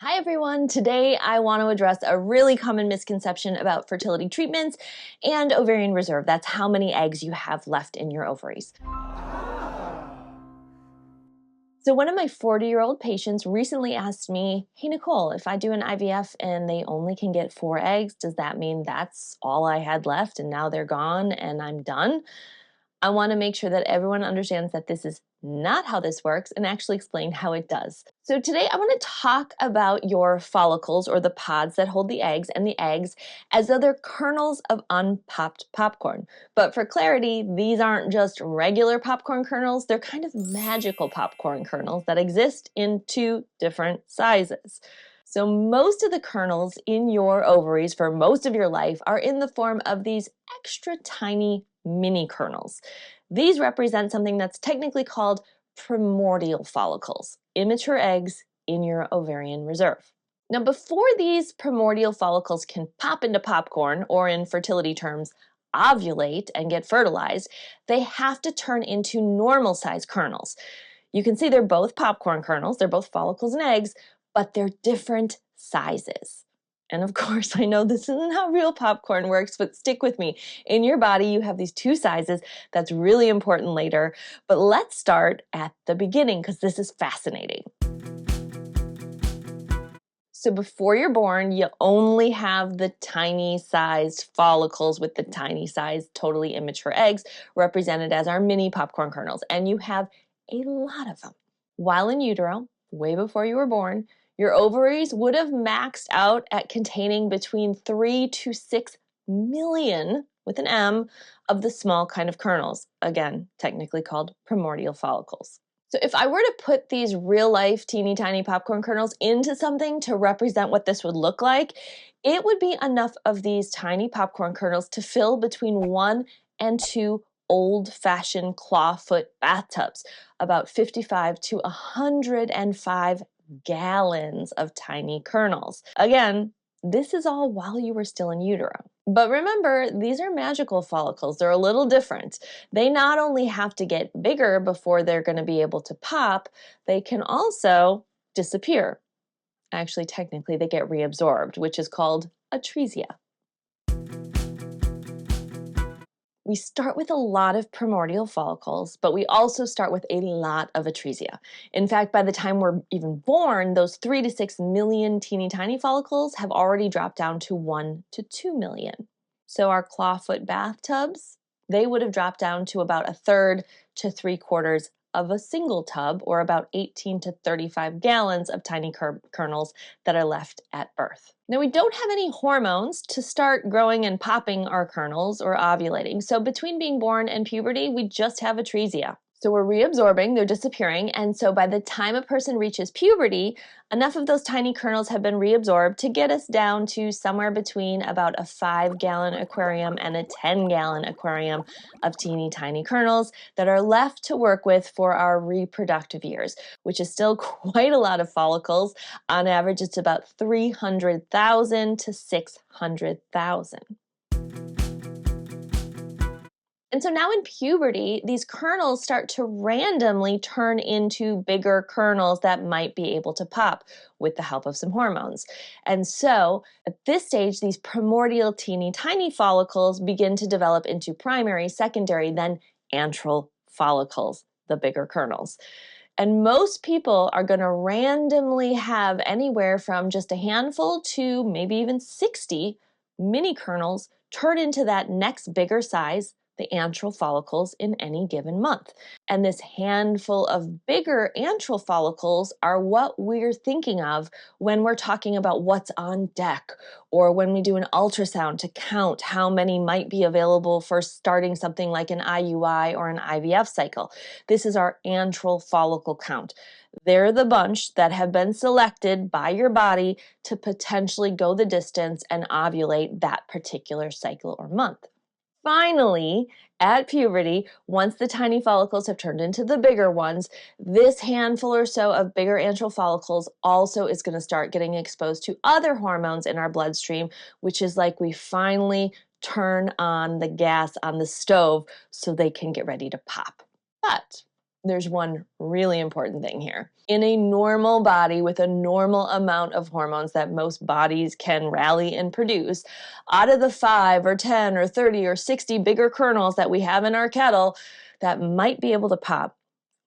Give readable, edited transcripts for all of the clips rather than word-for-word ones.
Hi everyone! Today I want to address a really common misconception about fertility treatments and ovarian reserve. That's how many eggs you have left in your ovaries. So one of my 40-year-old patients recently asked me, hey Nicole, if I do an IVF and they only can get 4 eggs, does that mean that's all I had left and now they're gone and I'm done? I want to make sure that everyone understands that this is not how this works and actually explain how it does. So today I want to talk about your follicles, or the pods that hold the eggs, and the eggs as though they're kernels of unpopped popcorn. But for clarity, these aren't just regular popcorn kernels, they're kind of magical popcorn kernels that exist in 2 different sizes. So most of the kernels in your ovaries for most of your life are in the form of these extra tiny mini kernels. These represent something that's technically called primordial follicles, immature eggs in your ovarian reserve. Now, before these primordial follicles can pop into popcorn, or in fertility terms, ovulate and get fertilized, they have to turn into normal size kernels. You can see they're both popcorn kernels, they're both follicles and eggs, but they're different sizes. And of course, I know this isn't how real popcorn works, but stick with me. In your body, you have these 2 sizes. That's really important later. But let's start at the beginning because this is fascinating. So before you're born, you only have the tiny sized follicles with the tiny sized, totally immature eggs represented as our mini popcorn kernels. And you have a lot of them. While in utero, way before you were born, your ovaries would have maxed out at containing between 3 to 6 million, with an M, of the small kind of kernels, again, technically called primordial follicles. So if I were to put these real-life teeny tiny popcorn kernels into something to represent what this would look like, it would be enough of these tiny popcorn kernels to fill between 1 and 2 old-fashioned clawfoot bathtubs, about 55 to 105 gallons of tiny kernels. Again, this is all while you were still in utero. But remember, these are magical follicles. They're a little different. They not only have to get bigger before they're going to be able to pop, they can also disappear. Actually, technically, they get reabsorbed, which is called atresia. We start with a lot of primordial follicles, but we also start with a lot of atresia. In fact, by the time we're even born, those 3 to 6 million teeny tiny follicles have already dropped down to 1 to 2 million. So our clawfoot bathtubs, they would have dropped down to about 1/3 to 3/4 of a single tub, or about 18 to 35 gallons of tiny kernels that are left at birth. Now, we don't have any hormones to start growing and popping our kernels or ovulating. So between being born and puberty, we just have atresia. So we're reabsorbing, they're disappearing, and so by the time a person reaches puberty, enough of those tiny kernels have been reabsorbed to get us down to somewhere between about a 5-gallon aquarium and a 10-gallon aquarium of teeny tiny kernels that are left to work with for our reproductive years, which is still quite a lot of follicles. On average, it's about 300,000 to 600,000. And so now in puberty, these kernels start to randomly turn into bigger kernels that might be able to pop with the help of some hormones. And so at this stage, these primordial teeny tiny follicles begin to develop into primary, secondary, then antral follicles, the bigger kernels. And most people are going to randomly have anywhere from just a handful to maybe even 60 mini kernels turn into that next bigger size, the antral follicles, in any given month. And this handful of bigger antral follicles are what we're thinking of when we're talking about what's on deck, or when we do an ultrasound to count how many might be available for starting something like an IUI or an IVF cycle. This is our antral follicle count. They're the bunch that have been selected by your body to potentially go the distance and ovulate that particular cycle or month. Finally, at puberty, once the tiny follicles have turned into the bigger ones, this handful or so of bigger antral follicles also is going to start getting exposed to other hormones in our bloodstream, which is like we finally turn on the gas on the stove so they can get ready to pop. But There's one really important thing here. In a normal body with a normal amount of hormones that most bodies can rally and produce, out of the 5 or 10 or 30 or 60 bigger kernels that we have in our kettle that might be able to pop,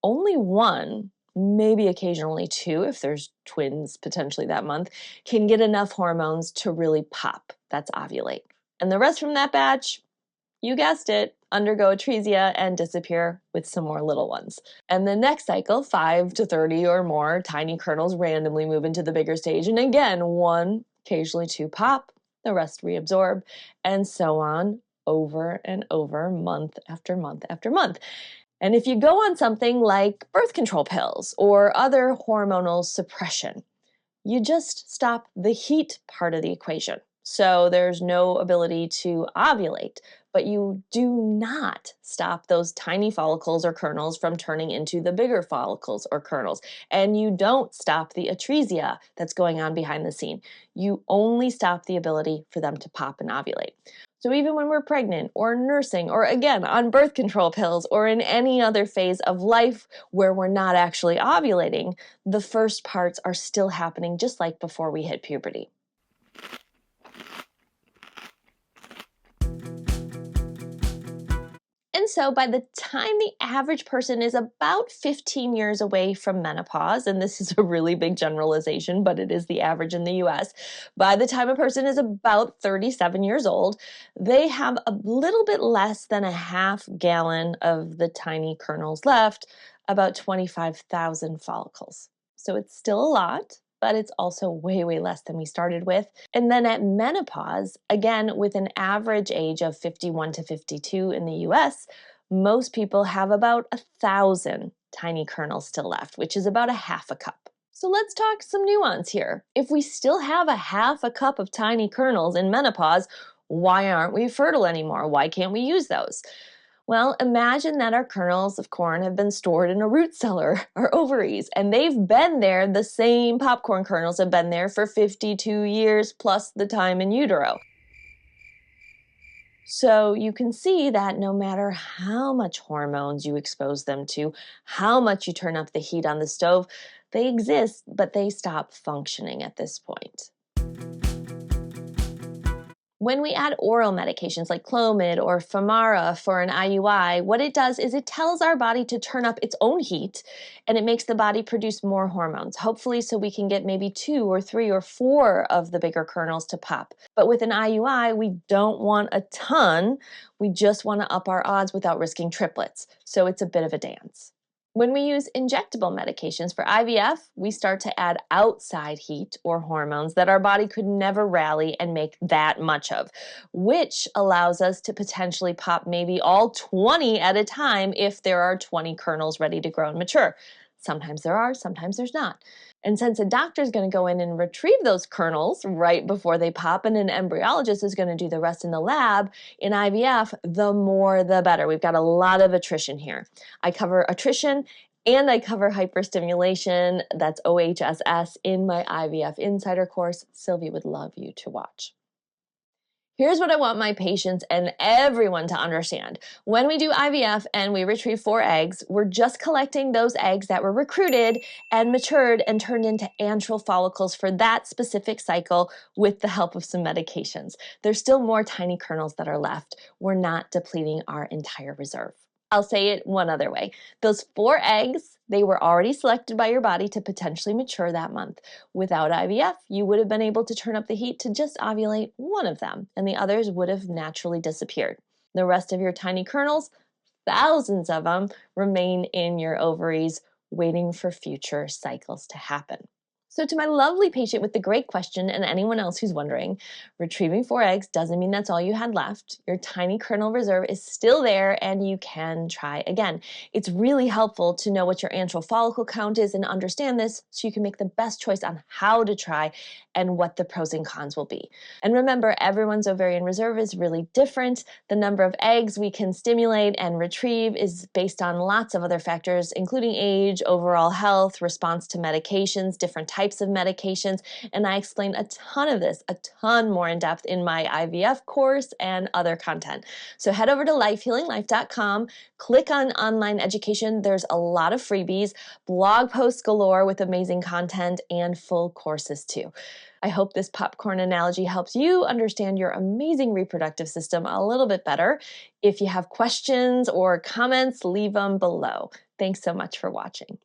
only one, maybe occasionally 2, if there's twins potentially that month, can get enough hormones to really pop. That's ovulate. And the rest from that batch, you guessed it, undergo atresia and disappear with some more little ones. And the next cycle, 5 to 30 or more tiny kernels randomly move into the bigger stage. And again, 1, occasionally 2 pop, the rest reabsorb, and so on over and over, month after month after month. And if you go on something like birth control pills or other hormonal suppression, you just stop the heat part of the equation. So there's no ability to ovulate, but you do not stop those tiny follicles or kernels from turning into the bigger follicles or kernels. And you don't stop the atresia that's going on behind the scene. You only stop the ability for them to pop and ovulate. So even when we're pregnant or nursing or again on birth control pills or in any other phase of life where we're not actually ovulating, the first parts are still happening just like before we hit puberty. And so by the time the average person is about 15 years away from menopause, and this is a really big generalization, but it is the average in the US, by the time a person is about 37 years old, they have a little bit less than a half gallon of the tiny kernels left, about 25,000 follicles. So it's still a lot, but it's also way, way less than we started with. And then at menopause, again, with an average age of 51 to 52 in the US, most people have about 1,000 tiny kernels still left, which is about a half a cup. So let's talk some nuance here. If we still have a half a cup of tiny kernels in menopause, why aren't we fertile anymore? Why can't we use those? Well, imagine that our kernels of corn have been stored in a root cellar, our ovaries, and they've been there, the same popcorn kernels have been there for 52 years plus the time in utero. So you can see that no matter how much hormones you expose them to, how much you turn up the heat on the stove, they exist, but they stop functioning at this point. When we add oral medications like Clomid or Femara for an IUI, what it does is it tells our body to turn up its own heat, and it makes the body produce more hormones, hopefully so we can get maybe 2 or 3 or 4 of the bigger kernels to pop. But with an IUI, we don't want a ton. We just want to up our odds without risking triplets. So it's a bit of a dance. When we use injectable medications for IVF, we start to add outside heat or hormones that our body could never rally and make that much of, which allows us to potentially pop maybe all 20 at a time if there are 20 kernels ready to grow and mature. Sometimes there are, sometimes there's not. And since a doctor is going to go in and retrieve those kernels right before they pop and an embryologist is going to do the rest in the lab, in IVF, the more the better. We've got a lot of attrition here. I cover attrition and I cover hyperstimulation, that's OHSS, in my IVF Insider course. Sylvie would love you to watch. Here's what I want my patients and everyone to understand. When we do IVF and we retrieve 4 eggs, we're just collecting those eggs that were recruited and matured and turned into antral follicles for that specific cycle with the help of some medications. There's still more tiny kernels that are left. We're not depleting our entire reserve. I'll say it one other way. Those 4 eggs, they were already selected by your body to potentially mature that month. Without IVF, you would have been able to turn up the heat to just ovulate one of them, and the others would have naturally disappeared. The rest of your tiny kernels, thousands of them, remain in your ovaries, waiting for future cycles to happen. So to my lovely patient with the great question and anyone else who's wondering, retrieving 4 eggs doesn't mean that's all you had left. Your tiny kernel reserve is still there and you can try again. It's really helpful to know what your antral follicle count is and understand this so you can make the best choice on how to try and what the pros and cons will be. And remember, everyone's ovarian reserve is really different. The number of eggs we can stimulate and retrieve is based on lots of other factors, including age, overall health, response to medications, different types types of medications, and I explain a ton of this, a ton more in depth in my IVF course and other content. So head over to lifehealinglife.com, click on online education. There's a lot of freebies, blog posts galore with amazing content, and full courses too. I hope this popcorn analogy helps you understand your amazing reproductive system a little bit better. If you have questions or comments, leave them below. Thanks so much for watching.